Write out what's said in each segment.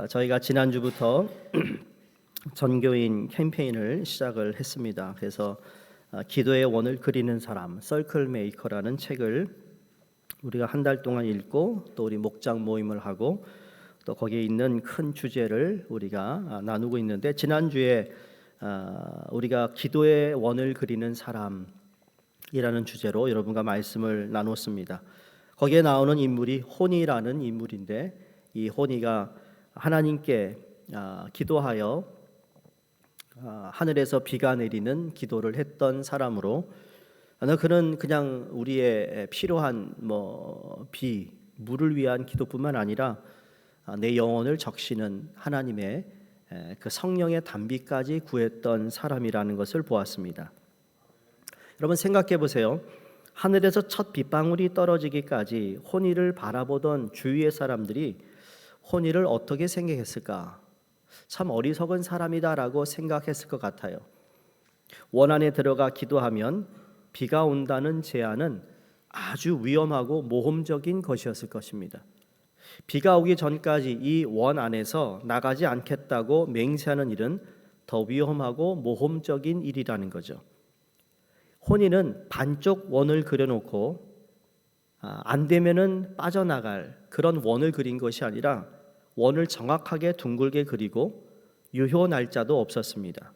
저희가 지난주부터 전교인 캠페인을 시작을 했습니다. 그래서 기도의 원을 그리는 사람, 서클 메이커라는 책을 우리가 한 달 동안 읽고 또 우리 목장 모임을 하고 또 거기에 있는 큰 주제를 우리가 나누고 있는데, 지난주에 우리가 기도의 원을 그리는 사람이라는 주제로 여러분과 말씀을 나눴습니다. 거기에 나오는 인물이 호니라는 인물인데, 이 호니가 하나님께 기도하여 하늘에서 비가 내리는 기도를 했던 사람으로, 그는 그냥 우리의 필요한 비, 물을 위한 기도뿐만 아니라 내 영혼을 적시는 하나님의 그 성령의 단비까지 구했던 사람이라는 것을 보았습니다. 여러분 생각해 보세요. 하늘에서 첫 빗방울이 떨어지기까지 호니를 바라보던 주위의 사람들이 호니를 어떻게 생각했을까? 참 어리석은 사람이다라고 생각했을 것 같아요. 원 안에 들어가 기도하면 비가 온다는 제안은 아주 위험하고 모험적인 것이었을 것입니다. 비가 오기 전까지 이 원 안에서 나가지 않겠다고 맹세하는 일은 더 위험하고 모험적인 일이라는 거죠. 호니는 반쪽 원을 그려놓고 안 되면은 빠져나갈 그런 원을 그린 것이 아니라 원을 정확하게 둥글게 그리고 유효 날짜도 없었습니다.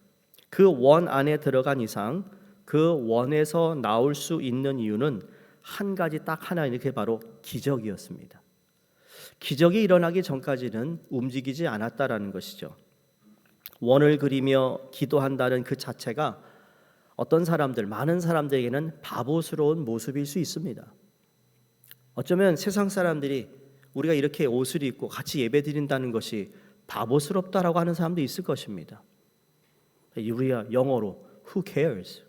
그 원 안에 들어간 이상 그 원에서 나올 수 있는 이유는 한 가지 딱 하나, 이렇게 바로 기적이었습니다. 기적이 일어나기 전까지는 움직이지 않았다라는 것이죠. 원을 그리며 기도한다는 그 자체가 어떤 사람들, 많은 사람들에게는 바보스러운 모습일 수 있습니다. 어쩌면 세상 사람들이 우리가 이렇게 옷을 입고 같이 예배드린다는 것이 바보스럽다라고 하는 사람도 있을 것입니다. 우리가 영어로 Who cares?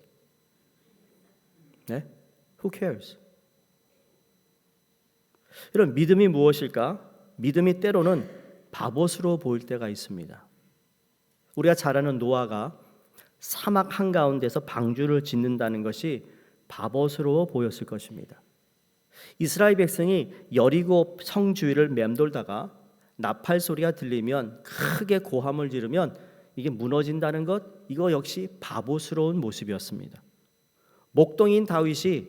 네? Who cares? 이런 믿음이 무엇일까? 믿음이 때로는 바보스러워 보일 때가 있습니다. 우리가 잘 아는 노아가 사막 한가운데서 방주를 짓는다는 것이 바보스러워 보였을 것입니다. 이스라엘 백성이 여리고 성 주위를 맴돌다가 나팔 소리가 들리면 크게 고함을 지르면 이게 무너진다는 것, 이거 역시 바보스러운 모습이었습니다. 목동인 다윗이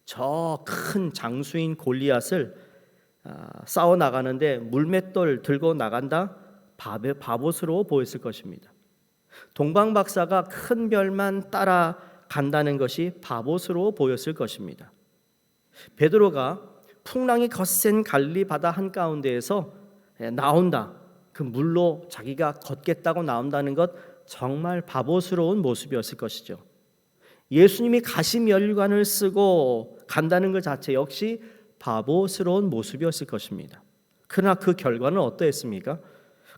저 큰 장수인 골리앗을 싸워 나가는데 물맷돌 들고 나간다? 바보스러워 보였을 것입니다. 동방 박사가 큰 별만 따라간다는 것이 바보스러워 보였을 것입니다. 베드로가 풍랑이 거센 갈릴리 바다 한가운데에서 나온다, 그 물로 자기가 걷겠다고 나온다는 것, 정말 바보스러운 모습이었을 것이죠. 예수님이 가시면류관을 쓰고 간다는 것 자체 역시 바보스러운 모습이었을 것입니다. 그러나 그 결과는 어떠했습니까?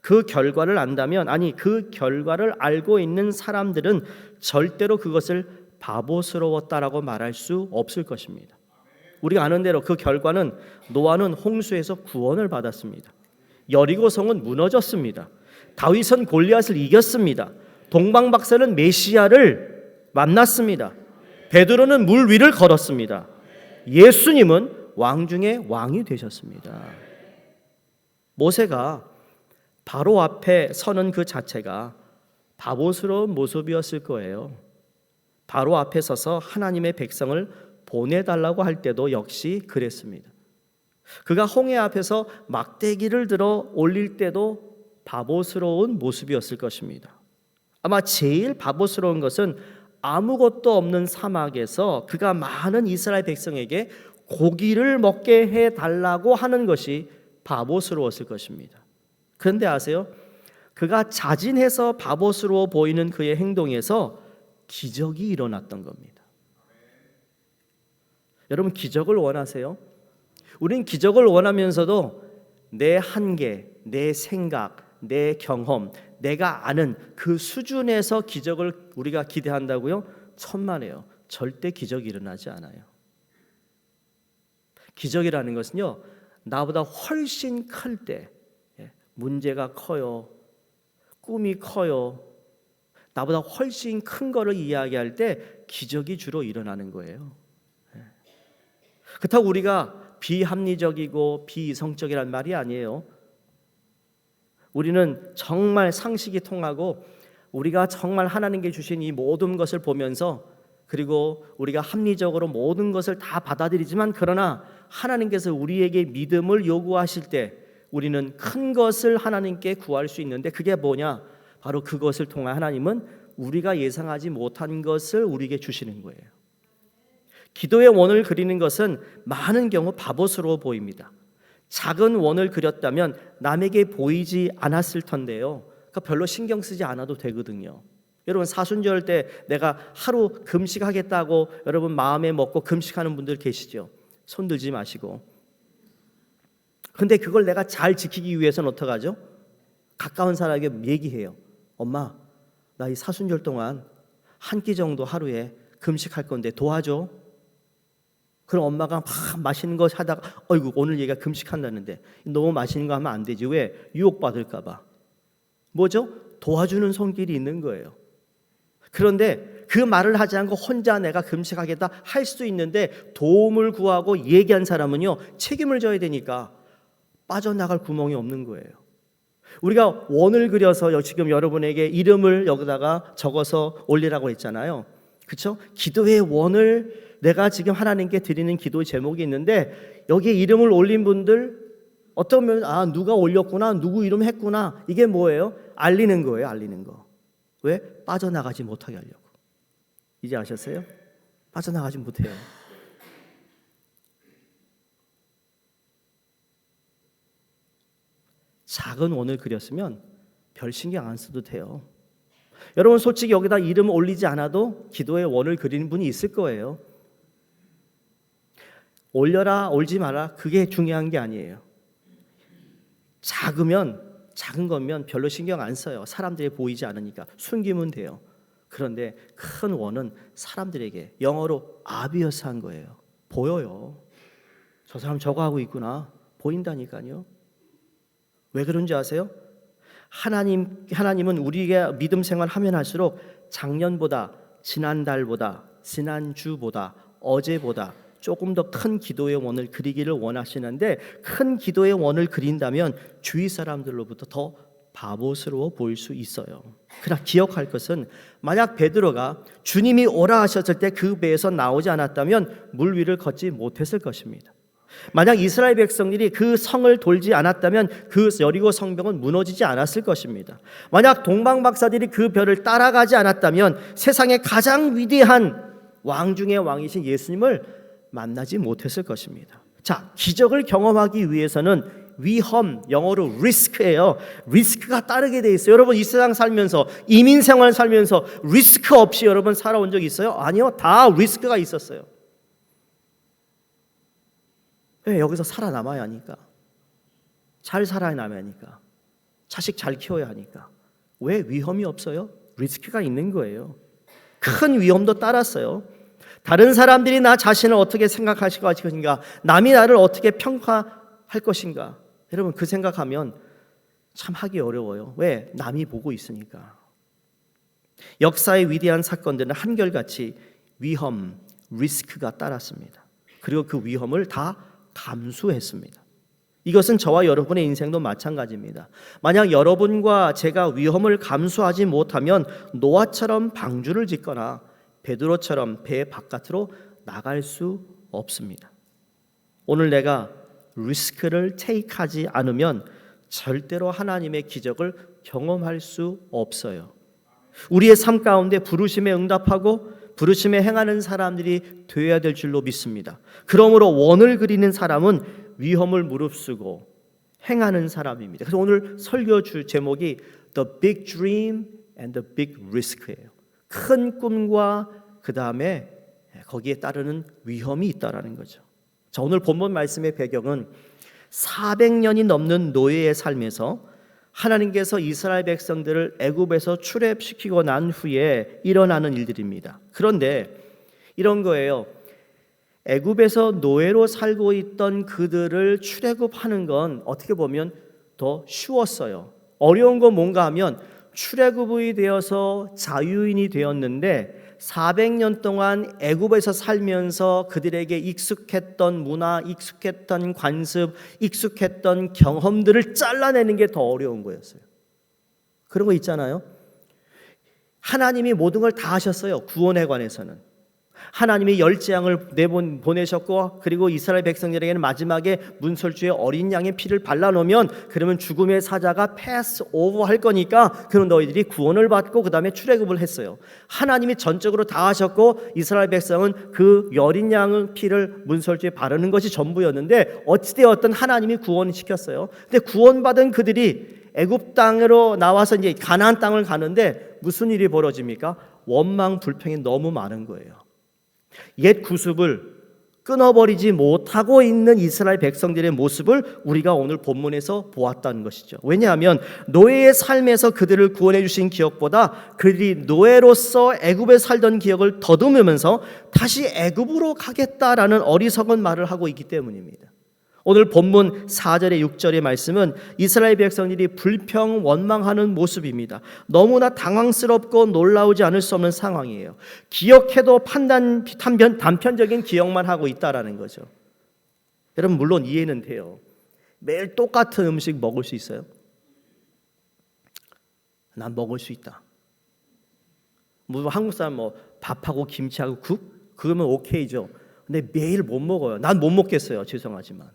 그 결과를 안다면, 그 결과를 알고 있는 사람들은 절대로 그것을 바보스러웠다라고 말할 수 없을 것입니다. 우리가 아는 대로 그 결과는 노아는 홍수에서 구원을 받았습니다. 여리고성은 무너졌습니다. 다윗은 골리앗을 이겼습니다. 동방 박사는 메시아를 만났습니다. 베드로는 물 위를 걸었습니다. 예수님은 왕 중에 왕이 되셨습니다. 모세가 바로 앞에 서는 그 자체가 바보스러운 모습이었을 거예요. 바로 앞에 서서 하나님의 백성을 보내달라고 할 때도 역시 그랬습니다. 그가 홍해 앞에서 막대기를 들어 올릴 때도 바보스러운 모습이었을 것입니다. 아마 제일 바보스러운 것은 아무것도 없는 사막에서 그가 많은 이스라엘 백성에게 고기를 먹게 해달라고 하는 것이 바보스러웠을 것입니다. 그런데 아세요? 그가 자진해서 바보스러워 보이는 그의 행동에서 기적이 일어났던 겁니다. 여러분, 기적을 원하세요? 우린 기적을 원하면서도 내 한계, 내 생각, 내 경험, 내가 아는 그 수준에서 기적을 우리가 기대한다고요? 천만에요. 절대 기적이 일어나지 않아요. 기적이라는 것은요, 나보다 훨씬 클 때, 문제가 커요, 꿈이 커요, 나보다 훨씬 큰 거를 이야기할 때 기적이 주로 일어나는 거예요. 그렇다고 우리가 비합리적이고 비이성적이란 말이 아니에요. 우리는 정말 상식이 통하고 우리가 정말 하나님께 주신 이 모든 것을 보면서 그리고 우리가 합리적으로 모든 것을 다 받아들이지만 그러나 하나님께서 우리에게 믿음을 요구하실 때 우리는 큰 것을 하나님께 구할 수 있는데 그게 뭐냐? 바로 그것을 통해 하나님은 우리가 예상하지 못한 것을 우리에게 주시는 거예요. 기도의 원을 그리는 것은 많은 경우 바보스러워 보입니다. 작은 원을 그렸다면 남에게 보이지 않았을 텐데요. 그러니까 별로 신경 쓰지 않아도 되거든요. 여러분 사순절 때 내가 하루 금식하겠다고 여러분 마음에 먹고 금식하는 분들 계시죠? 손 들지 마시고. 근데 그걸 내가 잘 지키기 위해서는 어떡하죠? 가까운 사람에게 얘기해요. 엄마, 나 이 사순절 동안 한 끼 정도 하루에 금식할 건데 도와줘. 그럼 엄마가 막 맛있는 거 하다가 어이구 오늘 얘가 금식한다는데 너무 맛있는 거 하면 안 되지. 왜? 유혹받을까 봐. 뭐죠? 도와주는 손길이 있는 거예요. 그런데 그 말을 하지 않고 혼자 내가 금식하겠다 할 수 있는데 도움을 구하고 얘기한 사람은요 책임을 져야 되니까 빠져나갈 구멍이 없는 거예요. 우리가 원을 그려서 지금 여러분에게 이름을 여기다가 적어서 올리라고 했잖아요. 그렇죠? 기도의 원을 내가 지금 하나님께 드리는 기도 제목이 있는데 여기에 이름을 올린 분들 어쩌면 누가 올렸구나, 누구 이름 했구나. 이게 뭐예요? 알리는 거예요. 알리는 거. 왜? 빠져나가지 못하게 하려고. 이제 아셨어요? 빠져나가지 못해요. 작은 원을 그렸으면 별 신경 안 써도 돼요. 여러분 솔직히 여기다 이름 올리지 않아도 기도의 원을 그리는 분이 있을 거예요. 올려라 올지 마라 그게 중요한 게 아니에요. 작은 거면 별로 신경 안 써요. 사람들이 보이지 않으니까 숨기면 돼요. 그런데 큰 원은 사람들에게 영어로 obvious 한 거예요. 보여요. 저 사람 저거 하고 있구나. 보인다니까요. 왜 그런지 아세요? 하나님은 우리가 믿음 생활하면 할수록 작년보다 지난달보다 지난주보다 어제보다 조금 더 큰 기도의 원을 그리기를 원하시는데 큰 기도의 원을 그린다면 주위 사람들로부터 더 바보스러워 보일 수 있어요. 그러나 기억할 것은 만약 베드로가 주님이 오라 하셨을 때 그 배에서 나오지 않았다면 물 위를 걷지 못했을 것입니다. 만약 이스라엘 백성들이 그 성을 돌지 않았다면 그 여리고 성벽은 무너지지 않았을 것입니다. 만약 동방 박사들이 그 별을 따라가지 않았다면 세상의 가장 위대한 왕 중의 왕이신 예수님을 만나지 못했을 것입니다. 자, 기적을 경험하기 위해서는 위험, 영어로 리스크예요. 리스크가 따르게 돼 있어요. 여러분 이 세상 살면서 이민 생활 살면서 리스크 없이 여러분 살아온 적 있어요? 아니요. 다 리스크가 있었어요. 왜? 여기서 살아남아야 하니까. 잘 살아남아야 하니까. 자식 잘 키워야 하니까. 왜? 위험이 없어요? 리스크가 있는 거예요. 큰 위험도 따랐어요. 다른 사람들이 나 자신을 어떻게 생각할 것인가, 남이 나를 어떻게 평가할 것인가. 여러분 그 생각하면 참 하기 어려워요. 왜? 남이 보고 있으니까. 역사의 위대한 사건들은 한결같이 위험, 리스크가 따랐습니다. 그리고 그 위험을 다 감수했습니다. 이것은 저와 여러분의 인생도 마찬가지입니다. 만약 여러분과 제가 위험을 감수하지 못하면 노아처럼 방주를 짓거나 베드로처럼 배 바깥으로 나갈 수 없습니다. 오늘 내가 리스크를 테이크하지 않으면 절대로 하나님의 기적을 경험할 수 없어요. 우리의 삶 가운데 부르심에 응답하고 부르심에 행하는 사람들이 되어야 될 줄로 믿습니다. 그러므로 원을 그리는 사람은 위험을 무릅쓰고 행하는 사람입니다. 그래서 오늘 설교 제목이 The Big Dream and the Big Risk예요. 큰 꿈과 그 다음에 거기에 따르는 위험이 있다라는 거죠. 자, 오늘 본문 말씀의 배경은 400년이 넘는 노예의 삶에서 하나님께서 이스라엘 백성들을 애굽에서 출애굽시키고 난 후에 일어나는 일들입니다. 그런데 이런 거예요. 애굽에서 노예로 살고 있던 그들을 출애굽하는 건 어떻게 보면 더 쉬웠어요. 어려운 건 뭔가 하면 출애굽이 되어서 자유인이 되었는데 400년 동안 애굽에서 살면서 그들에게 익숙했던 문화, 익숙했던 관습, 익숙했던 경험들을 잘라내는 게 더 어려운 거였어요. 그런 거 있잖아요. 하나님이 모든 걸 다 하셨어요. 구원에 관해서는. 하나님이 열재앙을 보내셨고, 그리고 이스라엘 백성들에게는 마지막에 문설주에 어린 양의 피를 발라놓으면 그러면 죽음의 사자가 패스 오버 할 거니까 그럼 너희들이 구원을 받고 그 다음에 출애굽을 했어요. 하나님이 전적으로 다 하셨고 이스라엘 백성은 그 어린 양의 피를 문설주에 바르는 것이 전부였는데 어찌되었든 하나님이 구원을 시켰어요. 근데 구원받은 그들이 애굽 땅으로 나와서 이제 가나안 땅을 가는데 무슨 일이 벌어집니까? 원망 불평이 너무 많은 거예요. 옛 구습을 끊어버리지 못하고 있는 이스라엘 백성들의 모습을 우리가 오늘 본문에서 보았다는 것이죠. 왜냐하면 노예의 삶에서 그들을 구원해 주신 기억보다 그들이 노예로서 애굽에 살던 기억을 더듬으면서 다시 애굽으로 가겠다라는 어리석은 말을 하고 있기 때문입니다. 오늘 본문 4절에 6절의 말씀은 이스라엘 백성들이 불평 원망하는 모습입니다. 너무나 당황스럽고 놀라우지 않을 수 없는 상황이에요. 기억해도 단편적인 기억만 하고 있다라는 거죠. 여러분 물론 이해는 돼요. 매일 똑같은 음식 먹을 수 있어요? 난 먹을 수 있다. 뭐 한국 사람 뭐 밥하고 김치하고 국? 그러면 오케이죠. 근데 매일 못 먹어요. 난 못 먹겠어요. 죄송하지만.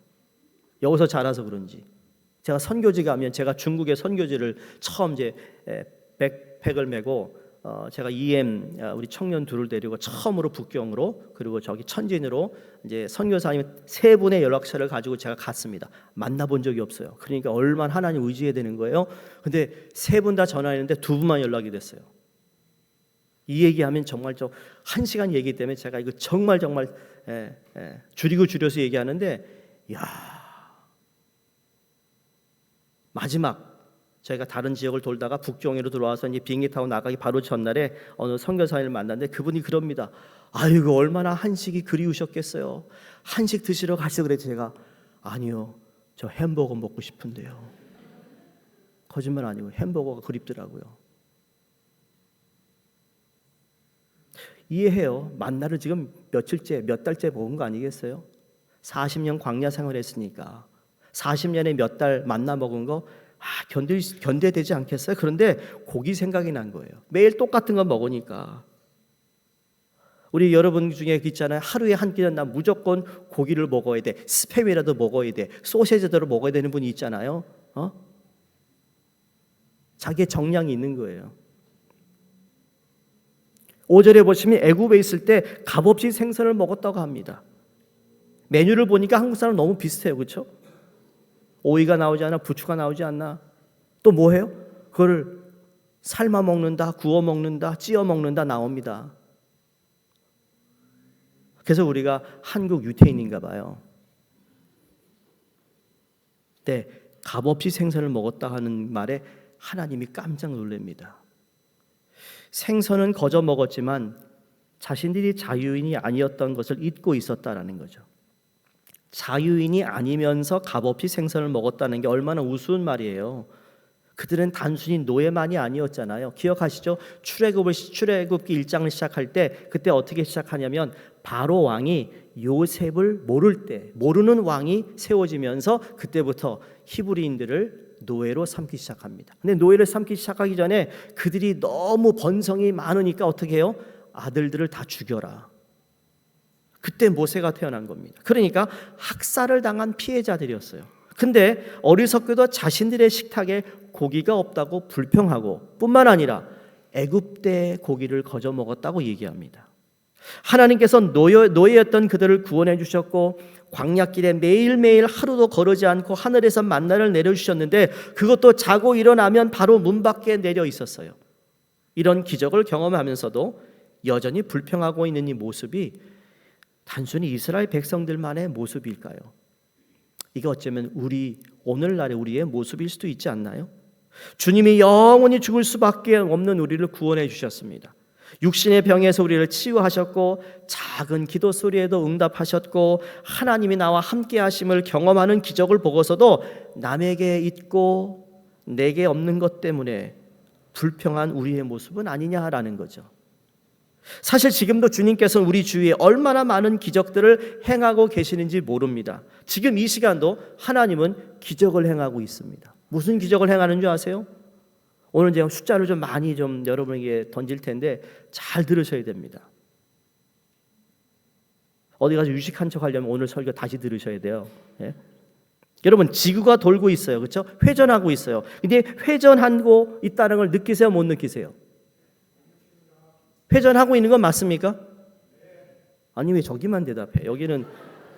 여기서 자라서 그런지 제가 선교지 가면 제가 중국의 선교지를 처음 이제 백팩을 메고 제가 EM 우리 청년 둘을 데리고 처음으로 북경으로 그리고 저기 천진으로 이제 선교사님 3분의 연락처를 가지고 제가 갔습니다. 만나본 적이 없어요. 그러니까 얼마나 하나님 의지해야 되는 거예요. 근데 3분 다 전화했는데 2분만 연락이 됐어요. 이 얘기하면 정말 1시간 얘기 때문에 제가 이거 정말 줄여서 얘기하는데 야. 마지막 저희가 다른 지역을 돌다가 북경으로 들어와서 이제 비행기 타고 나가기 바로 전날에 어느 선교사님을 만났는데 그분이 그럽니다. 아이고 얼마나 한식이 그리우셨겠어요. 한식 드시러 가시죠. 그래서 제가 아니요 저 햄버거 먹고 싶은데요. 거짓말 아니고 햄버거가 그립더라고요. 이해해요. 만나를 지금 며칠째 몇 달째 먹은 거 아니겠어요? 40년 광야 생활했으니까 40년에 몇 달 만나 먹은 거 견뎌되지 않겠어요? 그런데 고기 생각이 난 거예요. 매일 똑같은 거 먹으니까. 우리 여러분 중에 있잖아요. 하루에 한 끼는 나 무조건 고기를 먹어야 돼. 스팸이라도 먹어야 돼. 소시지대로 먹어야 되는 분이 있잖아요. 자기의 정량이 있는 거예요. 5절에 보시면 애굽에 있을 때 값없이 생선을 먹었다고 합니다. 메뉴를 보니까 한국 사람 너무 비슷해요. 그렇죠? 오이가 나오지 않아? 부추가 나오지 않나? 또 뭐 해요? 그걸 삶아 먹는다, 구워 먹는다, 찌어 먹는다 나옵니다. 그래서 우리가 한국 유태인인가 봐요. 네, 값없이 생선을 먹었다 하는 말에 하나님이 깜짝 놀랍니다. 생선은 거저 먹었지만 자신들이 자유인이 아니었던 것을 잊고 있었다라는 거죠. 자유인이 아니면서 값없이 생선을 먹었다는 게 얼마나 우스운 말이에요. 그들은 단순히 노예만이 아니었잖아요. 기억하시죠? 출애굽기 1장을 시작할 때 그때 어떻게 시작하냐면 바로 왕이 요셉을 모르는 왕이 세워지면서 그때부터 히브리인들을 노예로 삼기 시작합니다. 근데 노예를 삼기 시작하기 전에 그들이 너무 번성이 많으니까 어떻게 해요? 아들들을 다 죽여라. 그때 모세가 태어난 겁니다. 그러니까 학살을 당한 피해자들이었어요. 근데 어리석게도 자신들의 식탁에 고기가 없다고 불평하고 뿐만 아니라 애굽대 고기를 거저 먹었다고 얘기합니다. 하나님께서 노예였던 그들을 구원해 주셨고 광야길에 매일매일 하루도 거르지 않고 하늘에서 만나를 내려주셨는데 그것도 자고 일어나면 바로 문 밖에 내려 있었어요. 이런 기적을 경험하면서도 여전히 불평하고 있는 이 모습이 단순히 이스라엘 백성들만의 모습일까요? 이게 어쩌면 오늘날의 우리의 모습일 수도 있지 않나요? 주님이 영원히 죽을 수밖에 없는 우리를 구원해 주셨습니다. 육신의 병에서 우리를 치유하셨고 작은 기도 소리에도 응답하셨고 하나님이 나와 함께 하심을 경험하는 기적을 보고서도 남에게 있고 내게 없는 것 때문에 불평한 우리의 모습은 아니냐라는 거죠. 사실 지금도 주님께서는 우리 주위에 얼마나 많은 기적들을 행하고 계시는지 모릅니다. 지금 이 시간도 하나님은 기적을 행하고 있습니다. 무슨 기적을 행하는 줄 아세요? 오늘 제가 숫자를 좀 많이 여러분에게 던질 텐데 잘 들으셔야 됩니다. 어디 가서 유식한 척 하려면 오늘 설교 다시 들으셔야 돼요. 예? 여러분, 지구가 돌고 있어요. 그렇죠? 회전하고 있어요. 근데 회전하고 있다는 걸 느끼세요? 못 느끼세요? 회전하고 있는 건 맞습니까? 아니, 왜 저기만 대답해? 여기는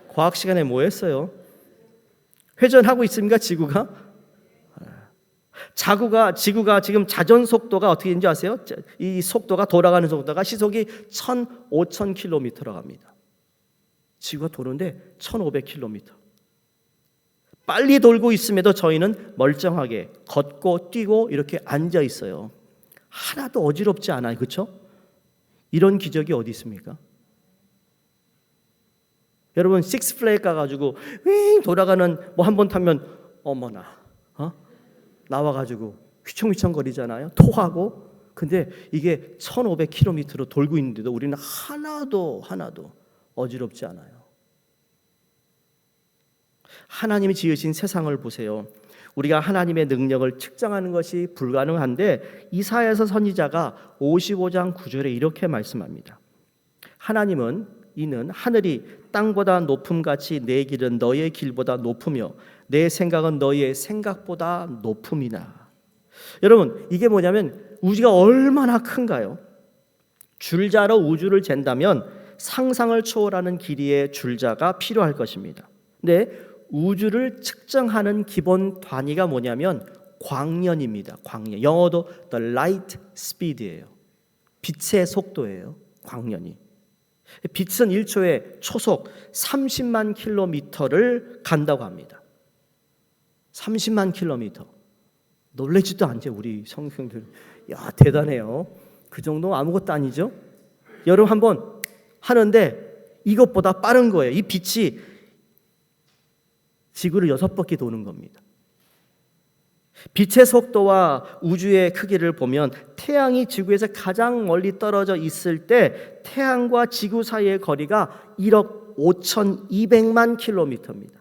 과학 시간에 뭐 했어요? 회전하고 있습니까? 지구가 지금 자전 속도가 어떻게 되는지 아세요? 이 속도가, 돌아가는 속도가 시속이 5,000km로 갑니다. 지구가 도는데 1,500km. 빨리 돌고 있음에도 저희는 멀쩡하게 걷고 뛰고 이렇게 앉아 있어요. 하나도 어지럽지 않아요. 그렇죠? 이런 기적이 어디 있습니까? 여러분, 식스플래그 가가지고 윙 돌아가는 뭐 한 번 타면 어머나 나와가지고 휘청휘청 거리잖아요. 토하고. 근데 이게 1,500km로 돌고 있는데도 우리는 하나도 어지럽지 않아요. 하나님이 지으신 세상을 보세요. 우리가 하나님의 능력을 측정하는 것이 불가능한데 이사야서 선지자가 55장 9절에 이렇게 말씀합니다. 하나님은 이는 하늘이 땅보다 높음같이 내 길은 너의 길보다 높으며 내 생각은 너의 생각보다 높음이나. 여러분, 이게 뭐냐면 우주가 얼마나 큰가요? 줄자로 우주를 잰다면 상상을 초월하는 길이의 줄자가 필요할 것입니다. 근데 우주를 측정하는 기본 단위가 뭐냐면 광년입니다. 광년. 영어도 the light speed예요. 빛의 속도예요. 광년이. 빛은 1초에 초속 30만 킬로미터를 간다고 합니다. 30만 킬로미터. 놀라지도 않죠, 우리 성경들. 야, 대단해요. 그 정도 아무것도 아니죠. 여러분 한번 하는데 이것보다 빠른 거예요. 이 빛이 지구를 6바퀴 도는 겁니다. 빛의 속도와 우주의 크기를 보면 태양이 지구에서 가장 멀리 떨어져 있을 때 태양과 지구 사이의 거리가 1억 5,200만 킬로미터입니다.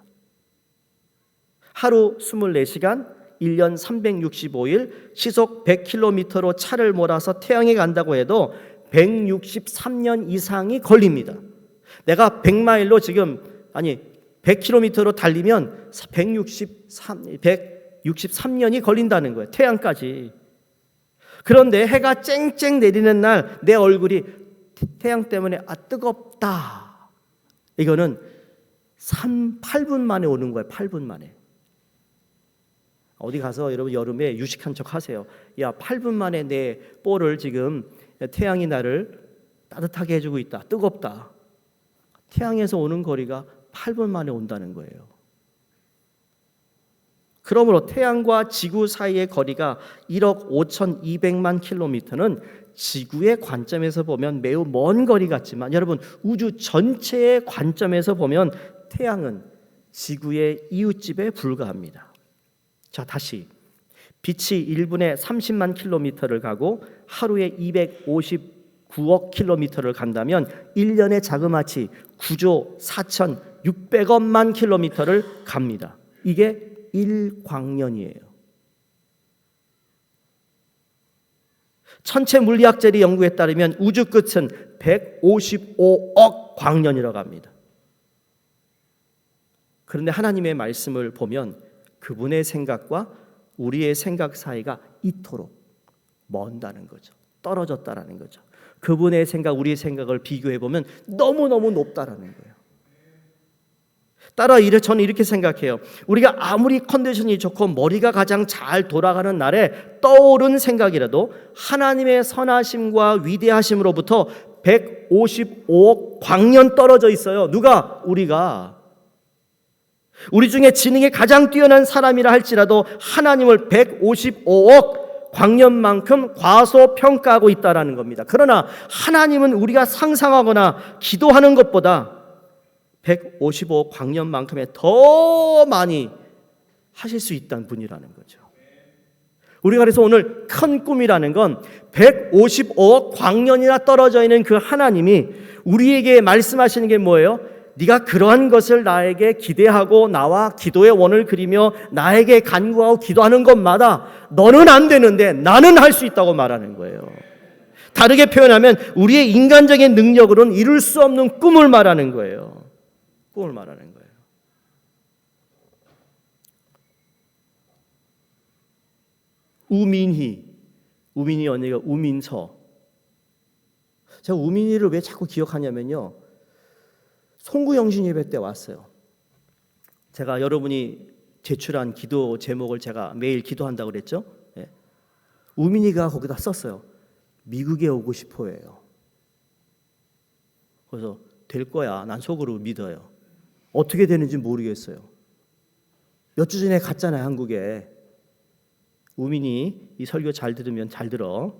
하루 24시간, 1년 365일, 시속 100km로 차를 몰아서 태양에 간다고 해도 163년 이상이 걸립니다. 내가 100마일로 100km로 달리면 163년이 걸린다는 거예요. 태양까지. 그런데 해가 쨍쨍 내리는 날 내 얼굴이 태양 때문에 뜨겁다. 이거는 8분 만에 오는 거예요. 8분 만에. 어디 가서 여러분 여름에 유식한 척 하세요. 야, 8분 만에 내 뽀를 지금 태양이 나를 따뜻하게 해주고 있다. 뜨겁다. 태양에서 오는 거리가 8분 만에 온다는 거예요. 그러므로 태양과 지구 사이의 거리가 1억 5,200만 킬로미터는 지구의 관점에서 보면 매우 먼 거리 같지만 여러분 우주 전체의 관점에서 보면 태양은 지구의 이웃집에 불과합니다. 자, 다시 빛이 1분에 30만 킬로미터를 가고 하루에 259억 킬로미터를 간다면 1년의 자그마치 9조 4,600억만 킬로미터를 갑니다. 이게 1광년이에요. 천체 물리학자의 연구에 따르면 우주 끝은 155억 광년이라고 합니다. 그런데 하나님의 말씀을 보면 그분의 생각과 우리의 생각 사이가 이토록 먼다는 거죠. 떨어졌다라는 거죠. 그분의 생각, 우리의 생각을 비교해 보면 너무너무 높다라는 거예요. 따라 저는 이렇게 생각해요. 우리가 아무리 컨디션이 좋고 머리가 가장 잘 돌아가는 날에 떠오른 생각이라도 하나님의 선하심과 위대하심으로부터 155억 광년 떨어져 있어요. 누가? 우리가. 우리 중에 지능이 가장 뛰어난 사람이라 할지라도 하나님을 155억 광년만큼 과소평가하고 있다는 겁니다. 그러나 하나님은 우리가 상상하거나 기도하는 것보다 155억 광년만큼의 더 많이 하실 수 있다는 분이라는 거죠. 우리가 그래서 오늘 큰 꿈이라는 건 155억 광년이나 떨어져 있는 그 하나님이 우리에게 말씀하시는 게 뭐예요? 네가 그러한 것을 나에게 기대하고 나와 기도의 원을 그리며 나에게 간구하고 기도하는 것마다 너는 안 되는데 나는 할 수 있다고 말하는 거예요. 다르게 표현하면 우리의 인간적인 능력으로는 이룰 수 없는 꿈을 말하는 거예요. 꿈을 말하는 거예요. 우민희 언니가 우민서. 제가 우민희를 왜 자꾸 기억하냐면요, 송구영신 예배 때 왔어요. 제가 여러분이 제출한 기도 제목을 제가 매일 기도한다고 그랬죠. 예. 우민희가 거기다 썼어요. 미국에 오고 싶어해요. 그래서 될 거야. 난 속으로 믿어요. 어떻게 되는지 모르겠어요. 몇 주 전에 갔잖아요, 한국에. 우민이 이 설교 잘 들으면 잘 들어.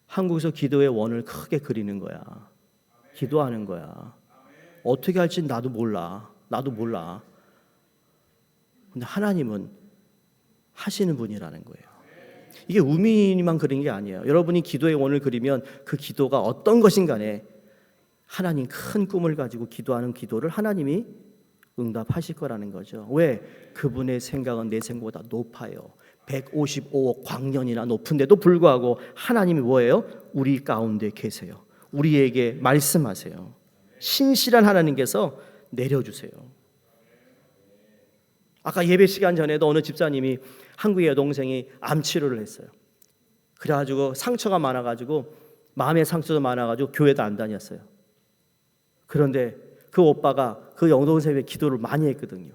한국에서 기도의 원을 크게 그리는 거야. 기도하는 거야. 어떻게 할지 나도 몰라. 근데 하나님은 하시는 분이라는 거예요. 이게 우민이만 그린 게 아니에요. 여러분이 기도의 원을 그리면 그 기도가 어떤 것인 간에 하나님 큰 꿈을 가지고 기도하는 기도를 하나님이 응답하실 거라는 거죠. 왜? 그분의 생각은 내 생각보다 높아요. 155억 광년이나 높은데도 불구하고 하나님이 뭐예요? 우리 가운데 계세요. 우리에게 말씀하세요. 신실한 하나님께서 내려주세요. 아까 예배 시간 전에도 어느 집사님이 한국의 여동생이 암 치료를 했어요. 그래가지고 상처가 많아가지고 마음의 상처도 많아가지고 교회도 안 다녔어요. 그런데 그 오빠가 그 여동생의 기도를 많이 했거든요.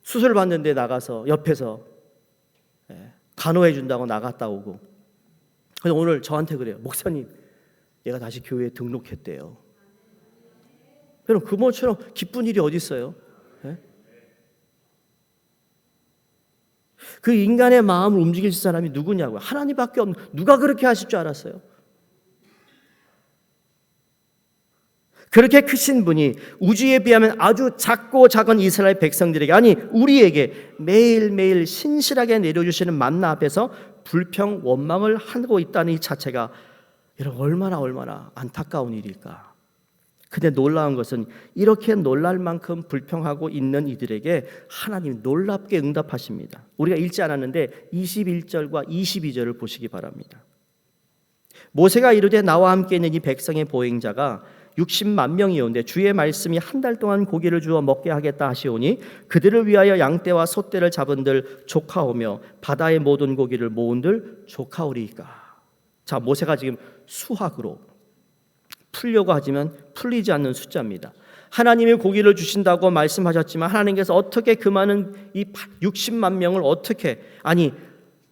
수술 받는데 나가서 옆에서 간호해 준다고 나갔다 오고. 그래서 오늘 저한테 그래요. 목사님, 얘가 다시 교회에 등록했대요. 그럼 그모처럼 기쁜 일이 어디 있어요? 그 인간의 마음을 움직일 사람이 누구냐고요? 하나님밖에 없는. 누가 그렇게 하실 줄 알았어요? 그렇게 크신 분이 우주에 비하면 아주 작고 작은 이스라엘 백성들에게, 아니 우리에게 매일매일 신실하게 내려주시는 만나 앞에서 불평 원망을 하고 있다는 이 자체가 여러분 얼마나 안타까운 일일까. 근데 놀라운 것은 이렇게 놀랄 만큼 불평하고 있는 이들에게 하나님이 놀랍게 응답하십니다. 우리가 읽지 않았는데 21절과 22절을 보시기 바랍니다. 모세가 이르되 나와 함께 있는 이 백성의 보행자가 60만 명이온데 주의 말씀이 한 달 동안 고기를 주어 먹게 하겠다 하시오니 그들을 위하여 양떼와 소떼를 잡은들 조카오며 바다의 모든 고기를 모은들 조카오리이까. 자, 모세가 지금 수학으로 풀려고 하지만 풀리지 않는 숫자입니다. 하나님이 고기를 주신다고 말씀하셨지만 하나님께서 어떻게 그 많은 이 60만 명을 어떻게, 아니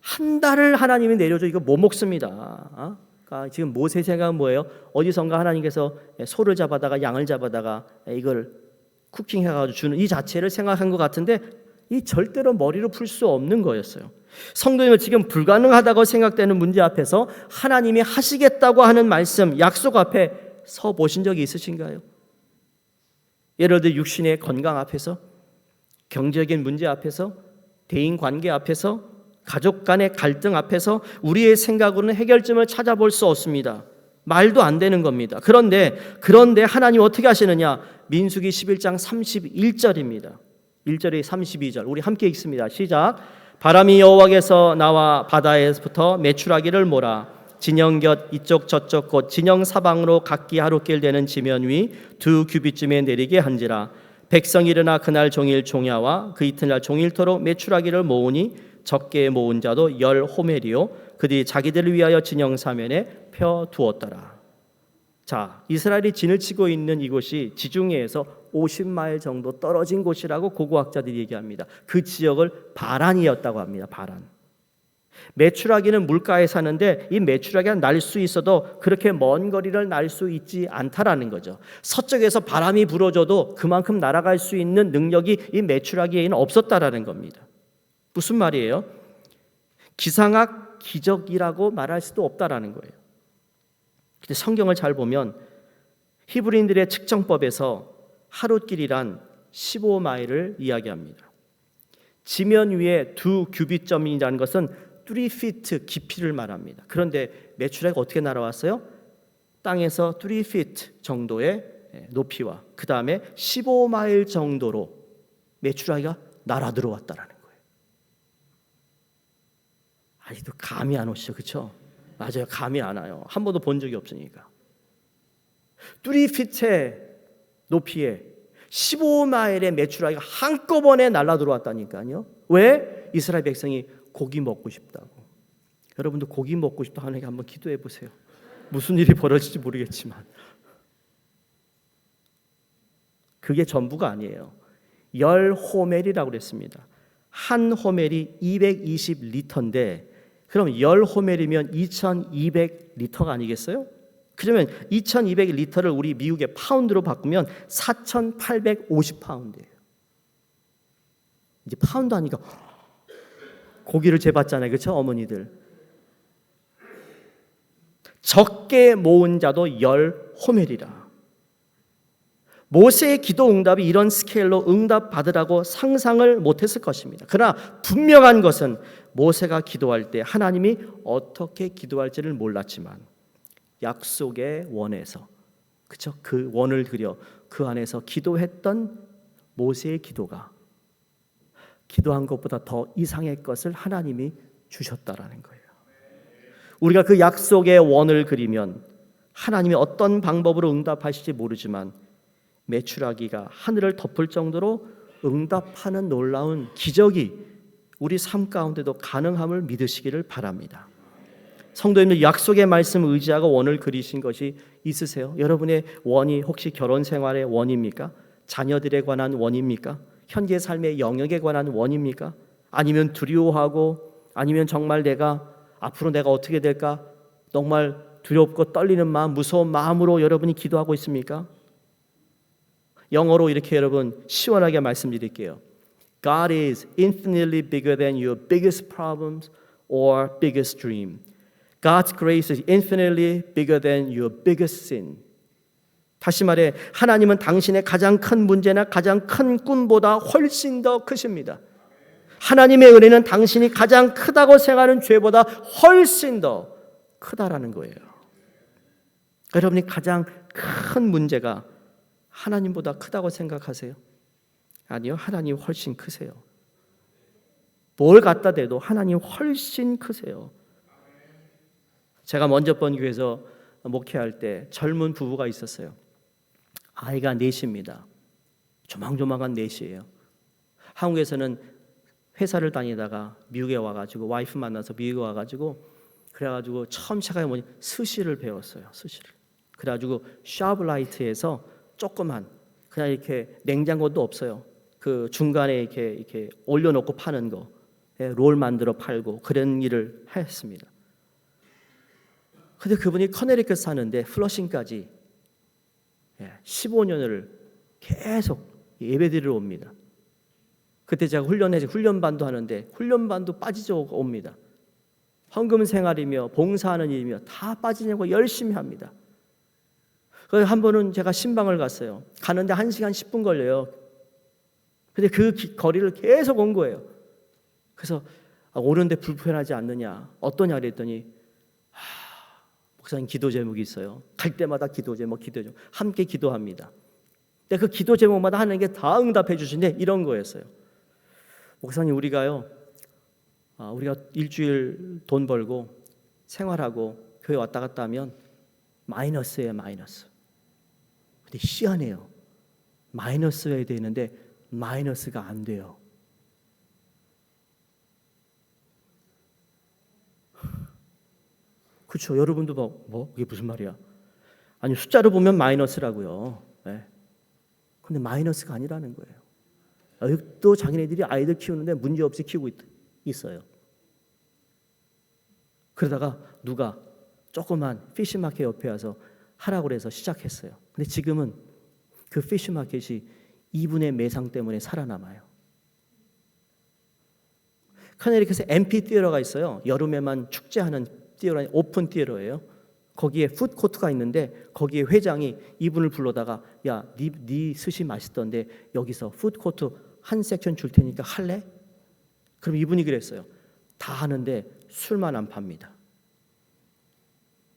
한 달을 하나님이 내려줘. 이거 못 먹습니다. 그러니까 지금 모세 생각은 뭐예요? 어디선가 하나님께서 소를 잡아다가 양을 잡아다가 이걸 쿠킹해가지고 주는 이 자체를 생각한 것 같은데 이 절대로 머리로 풀 수 없는 거였어요. 성도님은 지금 불가능하다고 생각되는 문제 앞에서 하나님이 하시겠다고 하는 말씀, 약속 앞에 서 보신 적이 있으신가요? 예를 들어 육신의 건강 앞에서, 경제적인 문제 앞에서, 대인 관계 앞에서, 가족 간의 갈등 앞에서 우리의 생각으로는 해결점을 찾아볼 수 없습니다. 말도 안 되는 겁니다. 그런데 하나님 어떻게 하시느냐? 민수기 11장 31절입니다. 1절에 32절 우리 함께 읽습니다. 시작. 바람이 여호와께서 나와 바다에서부터 메추라기를 몰아 진영 곁 이쪽 저쪽 곳 진영 사방으로 각기 하루길 되는 지면 위 2규빗쯤에 내리게 한지라. 백성이 일어나 그날 종일 종야와 그 이튿날 종일토록 메추라기를 모으니 적게 모은 자도 10호멜이요 그들이 자기들을 위하여 진영 사면에 펴 두었더라. 자, 이스라엘이 진을 치고 있는 이곳이 지중해에서 50마일 정도 떨어진 곳이라고 고고학자들이 얘기합니다. 그 지역을 바란이었다고 합니다. 바란. 메추라기는 물가에 사는데 이 메추라기가 날 수 있어도 그렇게 먼 거리를 날 수 있지 않다라는 거죠. 서쪽에서 바람이 불어줘도 그만큼 날아갈 수 있는 능력이 이 메추라기에는 없었다라는 겁니다. 무슨 말이에요? 기상학 기적이라고 말할 수도 없다라는 거예요. 근데 성경을 잘 보면 히브리인들의 측정법에서 하루길이란 15마일을 이야기합니다. 지면 위에 2규빗점이라는 것은 3feet 깊이를 말합니다. 그런데 메추라기가 어떻게 날아왔어요? 땅에서 3feet 정도의 높이와 그 다음에 15마일 정도로 메추라기가 날아 들어왔다라는 거예요. 아직도 감이 안 오시죠, 그렇죠? 맞아요, 감이 안 와요. 한 번도 본 적이 없으니까. 3feet의 높이에 15마일의 메추라기가 한꺼번에 날아 들어왔다니까요. 왜? 이스라엘 백성이 고기 먹고 싶다고. 여러분도 고기 먹고 싶다 하나님께 한번 기도해 보세요. 무슨 일이 벌어질지 모르겠지만 그게 전부가 아니에요. 10호멜이라고 그랬습니다. 한 호멜이 220리터인데 그럼 10호멜이면 2200리터가 아니겠어요? 그러면 2200리터를 우리 미국의 파운드로 바꾸면 4850파운드예요. 이제 파운드 하니까 고기를 재봤잖아요, 그렇죠? 어머니들. 적게 모은 자도 10호멜이라. 모세의 기도 응답이 이런 스케일로 응답받으라고 상상을 못했을 것입니다. 그러나 분명한 것은 모세가 기도할 때 하나님이 어떻게 기도할지를 몰랐지만 약속의 원에서, 그렇죠? 그 원을 그려 그 안에서 기도했던 모세의 기도가 기도한 것보다 더 이상의 것을 하나님이 주셨다라는 거예요. 우리가 그 약속의 원을 그리면 하나님이 어떤 방법으로 응답하실지 모르지만 메추라기가 하늘을 덮을 정도로 응답하는 놀라운 기적이 우리 삶 가운데도 가능함을 믿으시기를 바랍니다. 성도님들, 약속의 말씀을 의지하고 원을 그리신 것이 있으세요? 여러분의 원이 혹시 결혼 생활의 원입니까? 자녀들에 관한 원입니까? 현재 삶의 영역에 관한 원입니까? 아니면 두려워하고 아니면 정말 앞으로 내가 어떻게 될까? 정말 두렵고 떨리는 마음, 무서운 마음으로 여러분이 기도하고 있습니까? 영어로 이렇게 여러분 시원하게 말씀드릴게요. God is infinitely bigger than your biggest problems or biggest dream. God's grace is infinitely bigger than your biggest sin. 다시 말해 하나님은 당신의 가장 큰 문제나 가장 큰 꿈보다 훨씬 더 크십니다. 하나님의 은혜는 당신이 가장 크다고 생각하는 죄보다 훨씬 더 크다라는 거예요. 여러분이 가장 큰 문제가 하나님보다 크다고 생각하세요? 아니요, 하나님 훨씬 크세요. 뭘 갖다 대도 하나님 훨씬 크세요. 제가 먼저 번 교회에서 목회할 때 젊은 부부가 있었어요. 아이가 넷입니다. 조망조망한 넷이에요. 한국에서는 회사를 다니다가 미국에 와가지고 와이프 만나서 미국에 와가지고 그래가지고 처음 시작한 뭐냐 스시를 배웠어요. 스시를. 그래가지고 샤브라이트에서 조그만 그냥 이렇게 냉장고도 없어요. 그 중간에 이렇게 올려놓고 파는 거, 롤 만들어 팔고 그런 일을 했습니다. 근데 그분이 커네리컷 사는데 플러싱까지 15년을 계속 예배드리러 옵니다. 그때 제가 훈련반도 하는데 훈련반도 빠지죠 옵니다. 헌금 생활이며 봉사하는 일이며 다 빠지려고 열심히 합니다. 그래서 한 번은 제가 신방을 갔어요. 가는데 1시간 10분 걸려요. 근데 그 거리를 계속 온 거예요. 그래서 오는데 불편하지 않느냐, 어떠냐 그랬더니 목사님 기도 제목이 있어요. 갈 때마다 기도 제목 함께 기도합니다. 근데 그 기도 제목마다 하나님께 다 응답해 주시는데 이런 거였어요. 목사님 우리가 일주일 돈 벌고 생활하고 교회 왔다 갔다 하면 마이너스예요, 마이너스. 근데 희한해요. 마이너스여야 되는데 마이너스가 안 돼요. 그렇죠. 여러분도 뭐 이게 무슨 말이야? 아니 숫자로 보면 마이너스라고요. 네. 근데 마이너스가 아니라는 거예요. 아직도 자기네들이 아이들 키우는데 문제없이 키우고 있어요. 그러다가 누가 조그만 피시마켓 옆에 와서 하라고 해서 시작했어요. 근데 지금은 그 피시마켓이 2분의 매상 때문에 살아남아요. 커네리컷에 앰피티어러가 있어요. 여름에만 축제하는 티어러, 오픈 티어러예요. 거기에 푸드코트가 있는데 거기에 회장이 이분을 불러다가 야, 네 스시 맛있던데 여기서 푸드코트 한 섹션 줄 테니까 할래? 그럼 이분이 그랬어요. 다 하는데 술만 안 팝니다.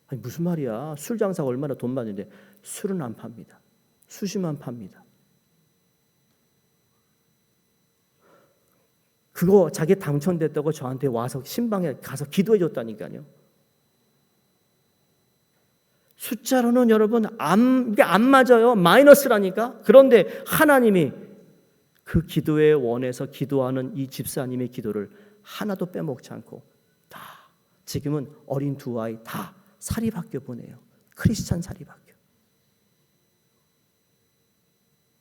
아니 무슨 말이야? 술 장사가 얼마나 돈 많은데 술은 안 팝니다. 수시만 팝니다. 그거 자기 당첨됐다고 저한테 와서 신방에 가서 기도해 줬다니까요. 숫자로는 여러분 이게 안 맞아요. 마이너스라니까. 그런데 하나님이 그 기도에 원해서 기도하는 이 집사님의 기도를 하나도 빼먹지 않고 다 지금은 어린 두 아이 다 사립학교 보내요. 크리스찬 사립학교.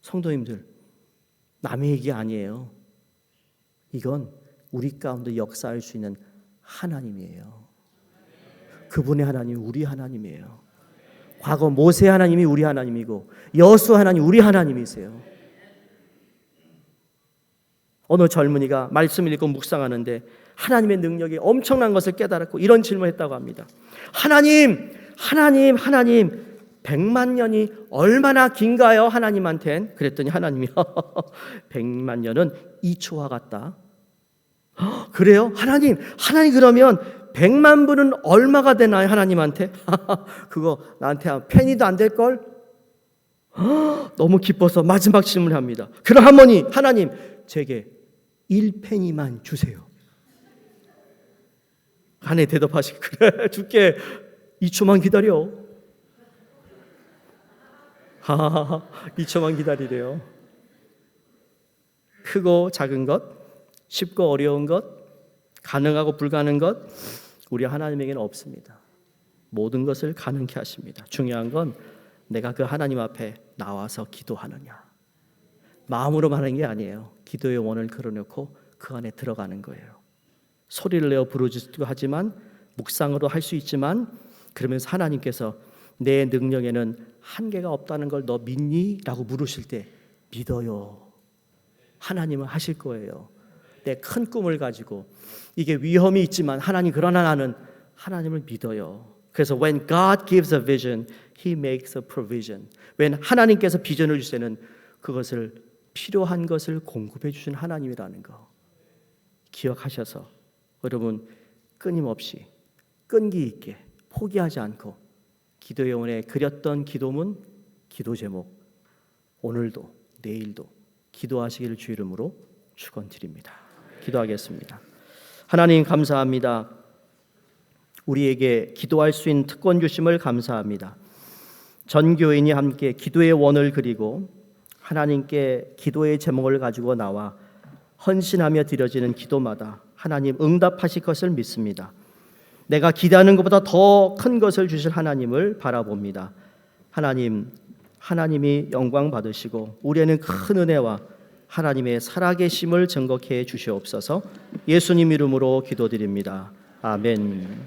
성도님들, 남의 얘기 아니에요. 이건 우리 가운데 역사할 수 있는 하나님이에요. 그분의 하나님이 우리 하나님이에요. 과거 모세 하나님이 우리 하나님이고 여호수아 하나님 우리 하나님이세요. 어느 젊은이가 말씀을 읽고 묵상하는데 하나님의 능력이 엄청난 것을 깨달았고 이런 질문을 했다고 합니다. 하나님 100만 년이 얼마나 긴가요? 하나님한텐. 그랬더니 하나님이 100만 년은 2초와 같다. 그래요? 하나님 그러면 100만 분은 얼마가 되나요? 하나님한테? 그거 나한테 한 페니도 안 될걸? 너무 기뻐서 마지막 질문을 합니다. 그럼 하나님 제게 1페니만 주세요. 아내 대답하시고 그래 줄게 2초만 기다려. 2초만 기다리래요. 크고 작은 것, 쉽고 어려운 것, 가능하고 불가능한 것 우리 하나님에게는 없습니다. 모든 것을 가능케 하십니다. 중요한 건 내가 그 하나님 앞에 나와서 기도하느냐. 마음으로만 하는 게 아니에요. 기도의 원을 걸어놓고 그 안에 들어가는 거예요. 소리를 내어 부르짖기도 하지만 묵상으로 할 수 있지만 그러면서 하나님께서 내 능력에는 한계가 없다는 걸 너 믿니? 라고 물으실 때 믿어요. 하나님은 하실 거예요. 내 큰 꿈을 가지고 이게 위험이 있지만 하나님 그러나 나는 하나님을 믿어요. 그래서 when God gives a vision, He makes a provision. when 하나님께서 비전을 주실 때는 그것을 필요한 것을 공급해 주신 하나님이라는 거 기억하셔서 여러분 끊임없이 끈기 있게 포기하지 않고 기도의 원에 그렸던 기도문, 기도 제목 오늘도 내일도 기도하시기를 주 이름으로 축원드립니다. 기도하겠습니다. 하나님 감사합니다. 우리에게 기도할 수 있는 특권 주심을 감사합니다. 전 교인이 함께 기도의 원을 그리고 하나님께 기도의 제목을 가지고 나와 헌신하며 드려지는 기도마다 하나님 응답하실 것을 믿습니다. 내가 기대하는 것보다 더 큰 것을 주실 하나님을 바라봅니다. 하나님이 영광 받으시고 우리에는 큰 은혜와 하나님의 살아계심을 증거케 해 주시옵소서. 예수님 이름으로 기도드립니다. 아멘.